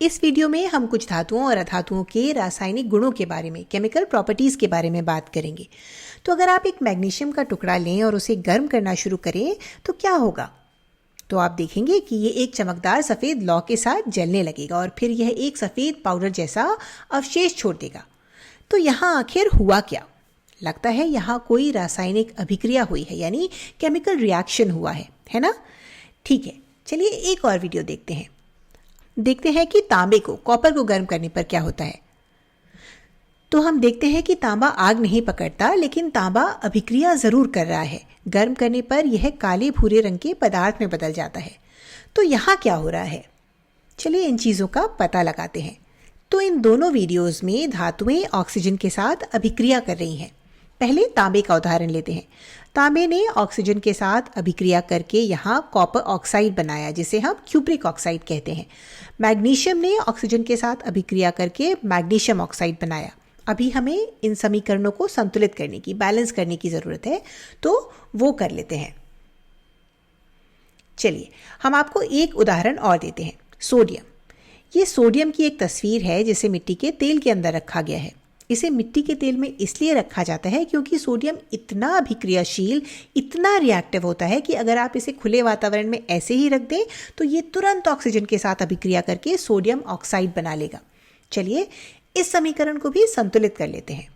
इस वीडियो में हम कुछ धातुओं और अधातुओं के रासायनिक गुणों के बारे में, केमिकल प्रॉपर्टीज़ के बारे में बात करेंगे। तो अगर आप एक मैग्नीशियम का टुकड़ा लें और उसे गर्म करना शुरू करें तो क्या होगा? तो आप देखेंगे कि ये एक चमकदार सफ़ेद लौ के साथ जलने लगेगा और फिर यह एक सफ़ेद पाउडर जैसा अवशेष छोड़ देगा। तो यहाँ आखिर हुआ क्या? लगता है यहाँ कोई रासायनिक अभिक्रिया हुई है, यानी केमिकल रिएक्शन हुआ है ना? ठीक है, चलिए एक और वीडियो देखते हैं कि तांबे को, कॉपर को गर्म करने पर क्या होता है। तो हम देखते हैं कि तांबा आग नहीं पकड़ता, लेकिन तांबा अभिक्रिया जरूर कर रहा है। गर्म करने पर यह काले भूरे रंग के पदार्थ में बदल जाता है। तो यहाँ क्या हो रहा है? चलिए इन चीज़ों का पता लगाते हैं। तो इन दोनों वीडियोस में धातुएं ऑक्सीजन के साथ अभिक्रिया कर रही हैं। पहले तांबे का उदाहरण लेते हैं। तांबे ने ऑक्सीजन के साथ अभिक्रिया करके यहाँ कॉपर ऑक्साइड बनाया, जिसे हम क्यूप्रिक ऑक्साइड कहते हैं। मैग्नीशियम ने ऑक्सीजन के साथ अभिक्रिया करके मैग्नीशियम ऑक्साइड बनाया। अभी हमें इन समीकरणों को संतुलित करने की, बैलेंस करने की ज़रूरत है, तो वो कर लेते हैं। चलिए हम आपको एक उदाहरण और देते हैं। सोडियम। ये सोडियम की एक तस्वीर है जिसे मिट्टी के तेल के अंदर रखा गया है। इसे मिट्टी के तेल में इसलिए रखा जाता है क्योंकि सोडियम इतना अभिक्रियाशील, इतना रिएक्टिव होता है कि अगर आप इसे खुले वातावरण में ऐसे ही रख दें तो ये तुरंत ऑक्सीजन के साथ अभिक्रिया करके सोडियम ऑक्साइड बना लेगा। चलिए इस समीकरण को भी संतुलित कर लेते हैं।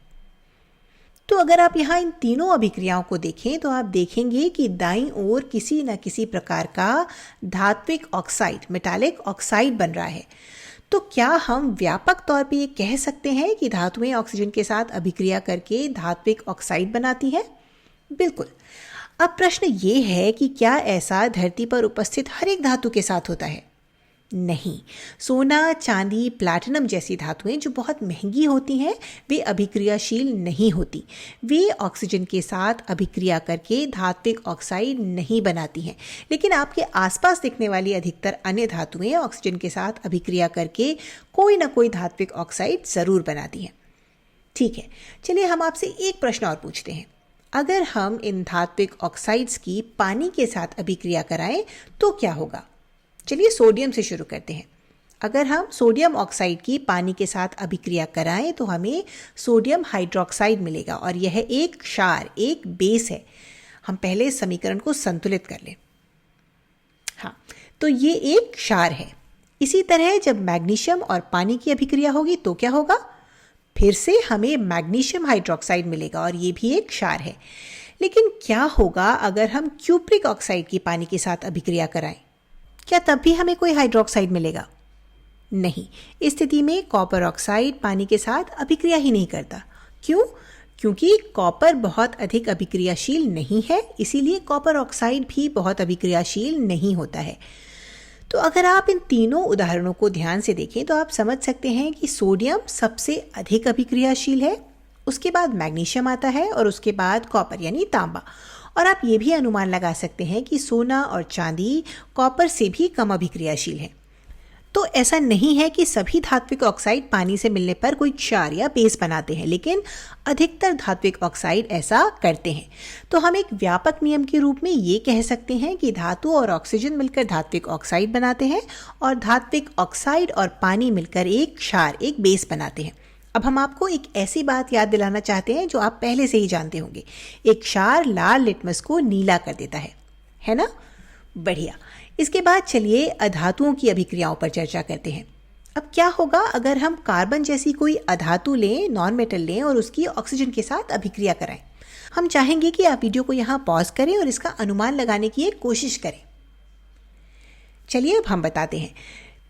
तो अगर आप यहाँ इन तीनों अभिक्रियाओं को देखें तो आप देखेंगे कि दाईं ओर किसी न किसी प्रकार का धात्विक ऑक्साइड, मेटालिक ऑक्साइड बन रहा है। तो क्या हम व्यापक तौर पे ये कह सकते हैं कि धातुएं ऑक्सीजन के साथ अभिक्रिया करके धात्विक ऑक्साइड बनाती हैं? बिल्कुल। अब प्रश्न ये है कि क्या ऐसा धरती पर उपस्थित हर एक धातु के साथ होता है? नहीं। सोना, चांदी, प्लैटिनम जैसी धातुएं जो बहुत महंगी होती हैं, वे अभिक्रियाशील नहीं होती। वे ऑक्सीजन के साथ अभिक्रिया करके धात्विक ऑक्साइड नहीं बनाती हैं। लेकिन आपके आसपास दिखने वाली अधिकतर अन्य धातुएं ऑक्सीजन के साथ अभिक्रिया करके कोई ना कोई धात्विक ऑक्साइड ज़रूर बनाती हैं। ठीक है, चलिए हम आपसे एक प्रश्न और पूछते हैं। अगर हम इन धात्विक ऑक्साइड्स की पानी के साथ अभिक्रिया कराएं तो क्या होगा? चलिए सोडियम से शुरू करते हैं। अगर हम सोडियम ऑक्साइड की पानी के साथ अभिक्रिया कराएं तो हमें सोडियम हाइड्रोक्साइड मिलेगा और यह एक क्षार, एक बेस है। हम पहले इस समीकरण को संतुलित कर लें। हाँ, तो ये एक क्षार है। इसी तरह जब मैग्नीशियम और पानी की अभिक्रिया होगी तो क्या होगा? फिर से हमें मैग्नीशियम हाइड्रोक्साइड मिलेगा और ये भी एक क्षार है। लेकिन क्या होगा अगर हम क्यूप्रिक ऑक्साइड की पानी के साथ अभिक्रिया कराएं? क्या तब भी हमें कोई हाइड्रोक्साइड मिलेगा? नहीं। इस स्थिति में कॉपर ऑक्साइड पानी के साथ अभिक्रिया ही नहीं करता। क्यों? क्योंकि कॉपर बहुत अधिक अभिक्रियाशील नहीं है, इसीलिए कॉपर ऑक्साइड भी बहुत अभिक्रियाशील नहीं होता है। तो अगर आप इन तीनों उदाहरणों को ध्यान से देखें तो आप समझ सकते हैं कि सोडियम सबसे अधिक अभिक्रियाशील है, उसके बाद मैग्नीशियम आता है और उसके बाद कॉपर यानी तांबा। और आप ये भी अनुमान लगा सकते हैं कि सोना और चांदी कॉपर से भी कम अभिक्रियाशील है। तो ऐसा नहीं है कि सभी धात्विक ऑक्साइड पानी से मिलने पर कोई क्षार या बेस बनाते हैं, लेकिन अधिकतर धात्विक ऑक्साइड ऐसा करते हैं। तो हम एक व्यापक नियम के रूप में ये कह सकते हैं कि धातु और ऑक्सीजन मिलकर धात्विक ऑक्साइड बनाते हैं और धात्विक ऑक्साइड और पानी मिलकर एक क्षार, एक बेस बनाते हैं। अब हम आपको एक ऐसी बात याद दिलाना चाहते हैं जो आप पहले से ही जानते होंगे। एक क्षार लाल लिटमस को नीला कर देता है ना? बढ़िया। इसके बाद चलिए अधातुओं की अभिक्रियाओं पर चर्चा करते हैं। अब क्या होगा अगर हम कार्बन जैसी कोई अधातु लें, नॉन मेटल लें और उसकी ऑक्सीजन के साथ अभिक्रिया कराएं? हम चाहेंगे कि आप वीडियो को यहाँ पॉज करें और इसका अनुमान लगाने की एक कोशिश करें। चलिए अब हम बताते हैं।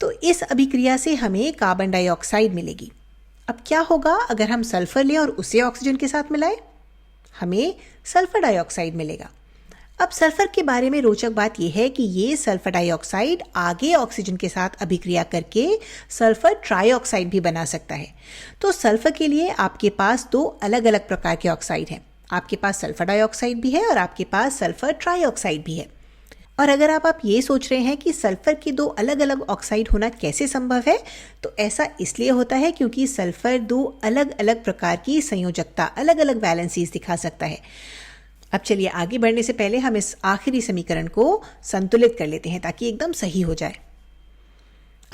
तो इस अभिक्रिया से हमें कार्बन डाइऑक्साइड मिलेगी। अब क्या होगा अगर हम सल्फर लें और उसे ऑक्सीजन के साथ मिलाएं? हमें सल्फर डाइऑक्साइड मिलेगा। अब सल्फर के बारे में रोचक बात यह है कि ये सल्फर डाइऑक्साइड आगे ऑक्सीजन के साथ अभिक्रिया करके सल्फर ट्राइऑक्साइड भी बना सकता है। तो सल्फर के लिए आपके पास दो अलग अलग प्रकार के ऑक्साइड हैं। आपके पास सल्फर डाइऑक्साइड भी है और आपके पास सल्फर ट्राइऑक्साइड भी है। और अगर आप ये सोच रहे हैं कि सल्फर के दो अलग अलग ऑक्साइड होना कैसे संभव है, तो ऐसा इसलिए होता है क्योंकि सल्फर दो अलग अलग प्रकार की संयोजकता, अलग अलग वैलेंसीज दिखा सकता है। अब चलिए आगे बढ़ने से पहले हम इस आखिरी समीकरण को संतुलित कर लेते हैं ताकि एकदम सही हो जाए।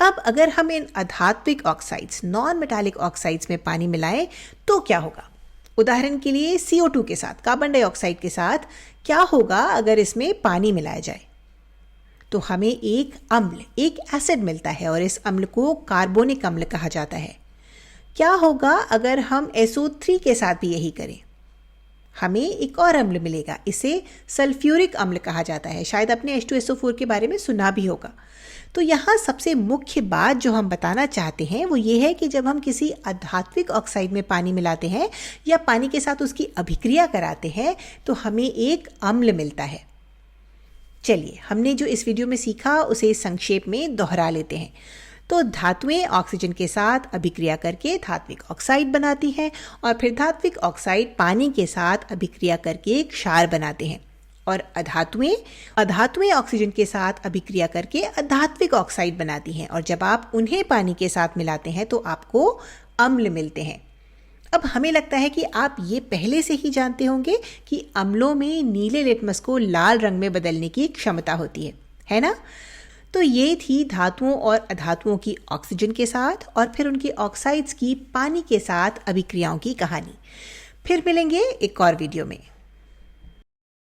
अब अगर हम इन अधात्विक ऑक्साइड्स, नॉन मेटालिक ऑक्साइड्स में पानी मिलाएं तो क्या होगा? उदाहरण के लिए CO2 के साथ, कार्बन डाइऑक्साइड के साथ क्या होगा अगर इसमें पानी मिलाया जाए? तो हमें एक अम्ल, एक एसिड मिलता है और इस अम्ल को कार्बोनिक अम्ल कहा जाता है। क्या होगा अगर हम SO3 के साथ भी यही करें? हमें एक और अम्ल मिलेगा, इसे सल्फ्यूरिक अम्ल कहा जाता है। शायद आपने H2SO4 के बारे में सुना भी होगा। तो यहाँ सबसे मुख्य बात जो हम बताना चाहते हैं वो ये है कि जब हम किसी अधात्विक ऑक्साइड में पानी मिलाते हैं या पानी के साथ उसकी अभिक्रिया कराते हैं तो हमें एक अम्ल मिलता है। चलिए, हमने जो इस वीडियो में सीखा उसे संक्षेप में दोहरा लेते हैं। तो धातुएं ऑक्सीजन के साथ अभिक्रिया करके धात्विक ऑक्साइड बनाती हैं और फिर धात्विक ऑक्साइड पानी के साथ अभिक्रिया करके एक क्षार बनाते हैं और अधातुएं ऑक्सीजन के साथ अभिक्रिया करके अधात्विक ऑक्साइड बनाती हैं और जब आप उन्हें पानी के साथ मिलाते हैं तो आपको अम्ल मिलते हैं। अब हमें लगता है कि आप ये पहले से ही जानते होंगे कि अम्लों में नीले लिटमस को लाल रंग में बदलने की क्षमता होती है ना? तो ये थी धातुओं और अधातुओं की ऑक्सीजन के साथ और फिर उनके ऑक्साइड्स की पानी के साथ अभिक्रियाओं की कहानी। फिर मिलेंगे एक और वीडियो में।